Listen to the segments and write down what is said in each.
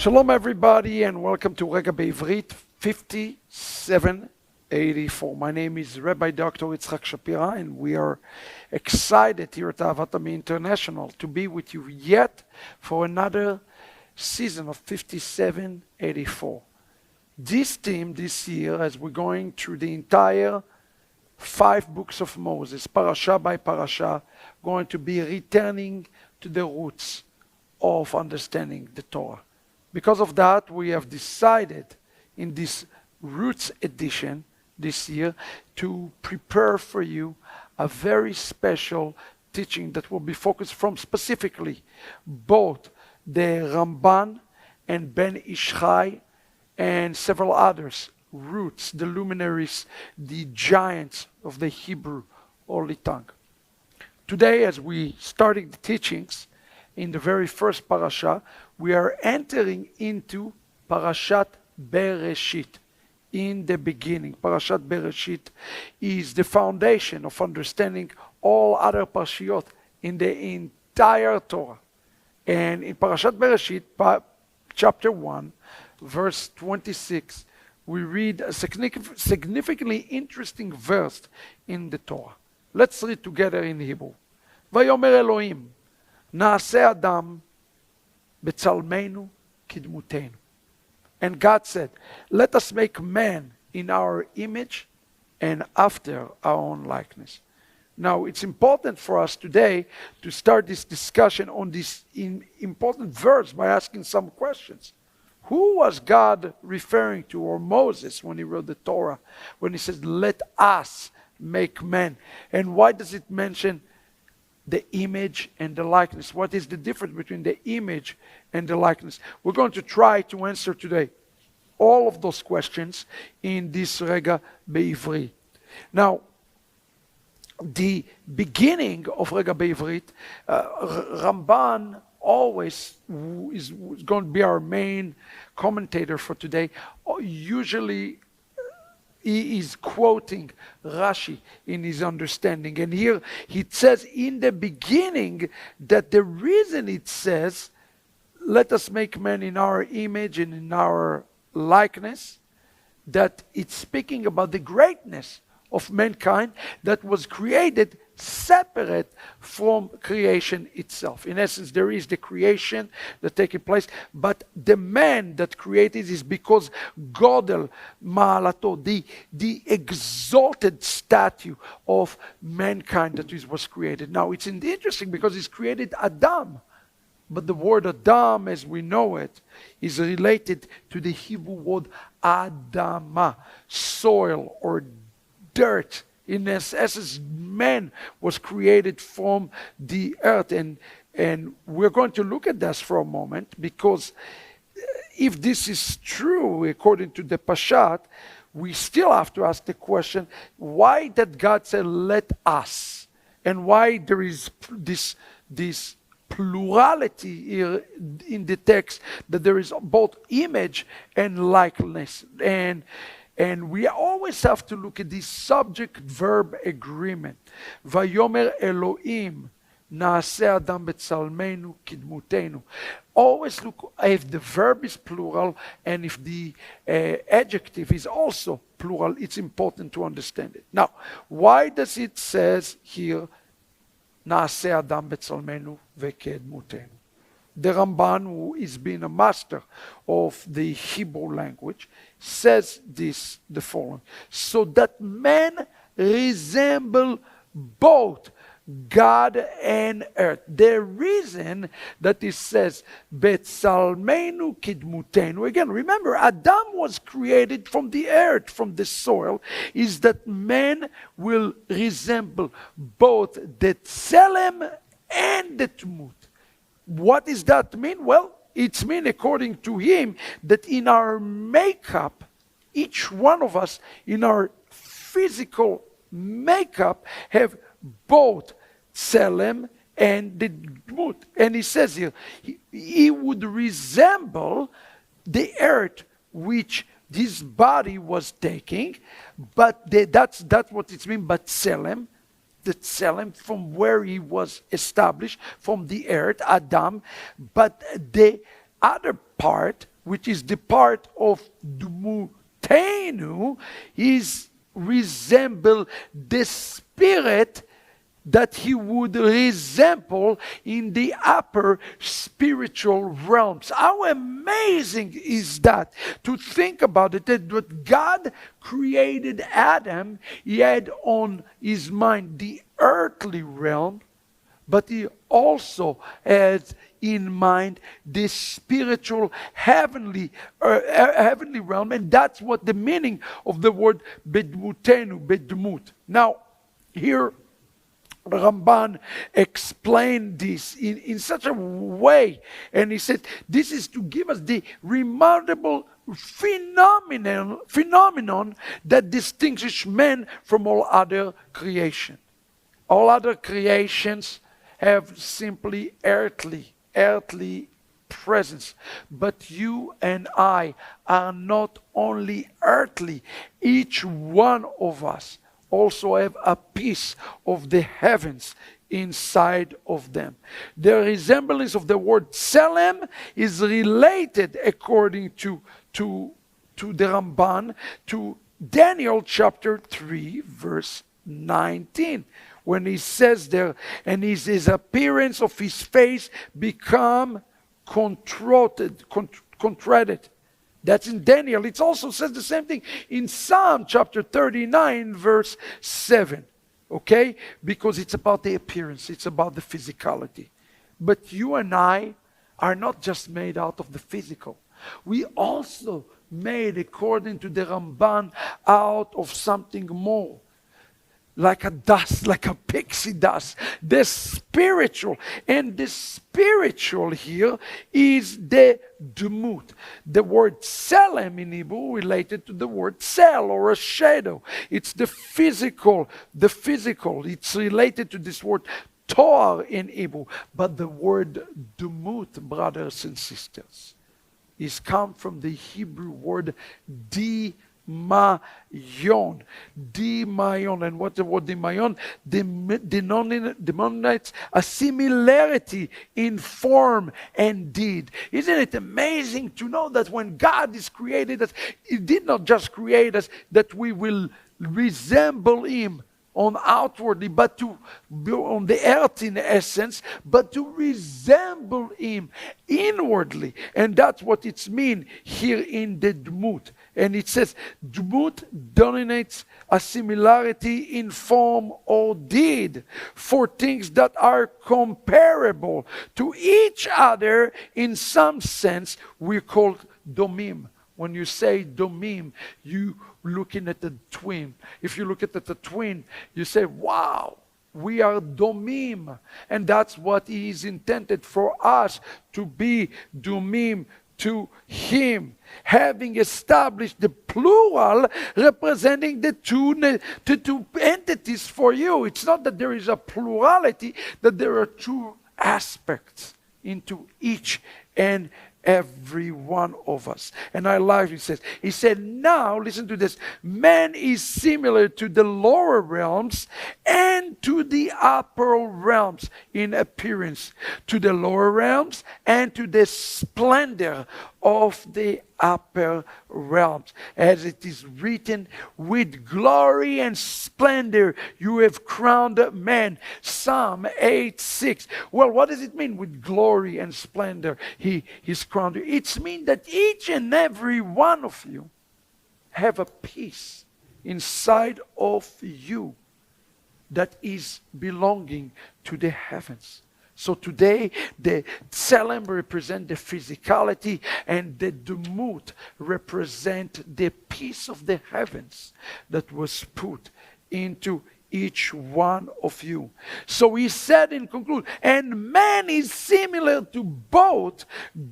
Shalom everybody and welcome to Rega בעברית 5784. My name is Rabbi Dr. Yitzchak Shapira and we are excited here at Ahavat Ami International to be with you yet for another season of 5784. This theme this year, as we're going through the entire 5 books of Moses, parasha by parasha, going to be returning to the roots of understanding the Torah. Because of that, we have decided in this Roots edition this year to prepare for you a very special teaching that will be focused from specifically both the Ramban and Ben Ish Chai and several others, roots, the luminaries, the giants of the Hebrew Holy Tongue. Today, as we starting the teachings in the very first parasha, we are entering into Parashat Bereshit, in the beginning. Parashat Bereshit is the foundation of understanding all other parashiot in the entire Torah. And in Parashat Bereshit, chapter 1, verse 26, we read a significantly interesting verse in the Torah. Let's read together in Hebrew. ויאמר אלוהים, נעשה אדם בצלמנו כדמותנו. And God said, let us make man in our image and after our own likeness. Now, it's important for us today to start this discussion on this important verse by asking some questions. Who was God referring to, or Moses, when he wrote the Torah, when he says, let us make man? And why does it mention the image and the likeness? What is the difference between the image and the likeness? We're going to try to answer today all of those questions in this Rega בעברית. Now, the beginning of Rega בעברית, Ramban always is going to be our main commentator for today. Usually he is quoting Rashi in his understanding. And here it says in the beginning that the reason it says, let us make man in our image and in our likeness, that it's speaking about the greatness of mankind that was created separate from creation itself. In essence, there is the creation that taking place, but the man that created is because Godel Ma'alato, the exalted statue of mankind that was created. Now, it's interesting because he's created Adam, but the word Adam, as we know it, is related to the Hebrew word Adama, soil or dirt. In essence, man was created from the earth. And we're going to look at this for a moment, because if this is true, according to the Pashat, we still have to ask the question, why did God say, let us? And why there is this plurality here in the text, that there is both image and likeness. And we always have to look at this subject-verb agreement. ויאמר אלוהים, נעשה אדם בצלמנו כדמותנו. Always look if the verb is plural and if the adjective is also plural. It's important to understand it. Now, why does it says here, נעשה אדם בצלמנו וכדמותנו? The Ramban, who is being a master of the Hebrew language, says the following: so that man resemble both God and earth. The reason that it says Betzalmenu Kidmutenu, again, remember, Adam was created from the earth, from the soil, is that man will resemble both the Tselem and the Tmut. What does that mean? Well, it means, according to him, that in our makeup, each one of us, in our physical makeup, have both Tselem and the Dmut. And he says here, he would resemble the earth which this body was taking, but that's what it means, but Tselem, the Tselem, from where he was established, from the earth, Adam, but the other part, which is the part of Dumutenu, is resemble the spirit that he would resemble in the upper spiritual realms. How amazing is that? To think about it, that when God created Adam, he had on his mind the earthly realm, but he also had in mind the spiritual heavenly realm, and that's what the meaning of the word bedmut. Now, here Ramban explained this in such a way, and he said this is to give us the remarkable phenomenon that distinguishes man from all other creation. All other creations have simply earthly presence, but you and I are not only earthly. Each one of us also have a piece of the heavens inside of them. The resemblance of the word Tselem is related, according to the Ramban, to Daniel chapter 3 verse 19, when he says there, and his appearance of his face become contracted. That's in Daniel. It also says the same thing in Psalm chapter 39, verse 7. Okay? Because it's about the appearance, it's about the physicality. But you and I are not just made out of the physical. We also made, according to the Ramban, out of something more. Like a dust, like a pixie dust. The spiritual. And the spiritual here is the Dumut. The word Tselem in Hebrew related to the word Tsel, or a shadow. It's the physical. It's related to this word Toar in Hebrew. But the word Dumut, brothers and sisters, is come from the Hebrew word Dimayon. And what the word Dimayon denominates a similarity in form and deed. Isn't it amazing to know that when God is created us, he did not just create us that we will resemble him on outwardly, but to be on the earth in essence, but to resemble him inwardly. And that's what it's mean here in the Dmut. And it says, Dmut dominates a similarity in form or deed for things that are comparable to each other in some sense. We're called domim. When you say domim, you looking at the twin. If you look at the twin, you say, wow, we are domim. And that's what he is intended for us, to be domim to him, having established the plural representing the two entities for you. It's not that there is a plurality, that there are two aspects into each and every one of us. And I like he said, now listen to this, man is similar to the lower realms and to the upper realms in appearance, to the lower realms and to the splendor of the upper realms. As it is written, with glory and splendor you have crowned man. Psalm 8:6. Well, what does it mean with glory and splendor? He's crowned you. It means that each and every one of you have a piece inside of you that is belonging to the heavens. So today, the Tselem represent the physicality, and the Dumut represent the piece of the heavens that was put into each one of you. So he said in conclusion, and man is similar to both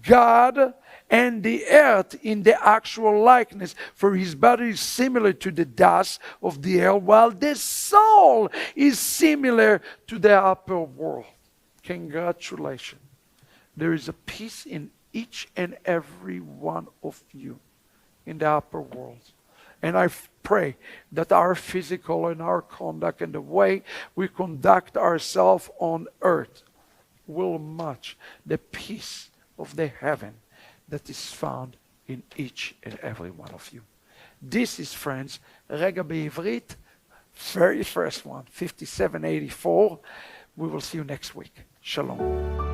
God and the earth in the actual likeness, for his body is similar to the dust of the air, while the soul is similar to the upper world. Congratulations. There is a piece in each and every one of you in the upper world. And I pray that our physical and our conduct and the way we conduct ourselves on earth will match the peace of the heaven that is found in each and every one of you. This is, friends, Rega בעברית, very first one, 5784. We will see you next week. Shalom.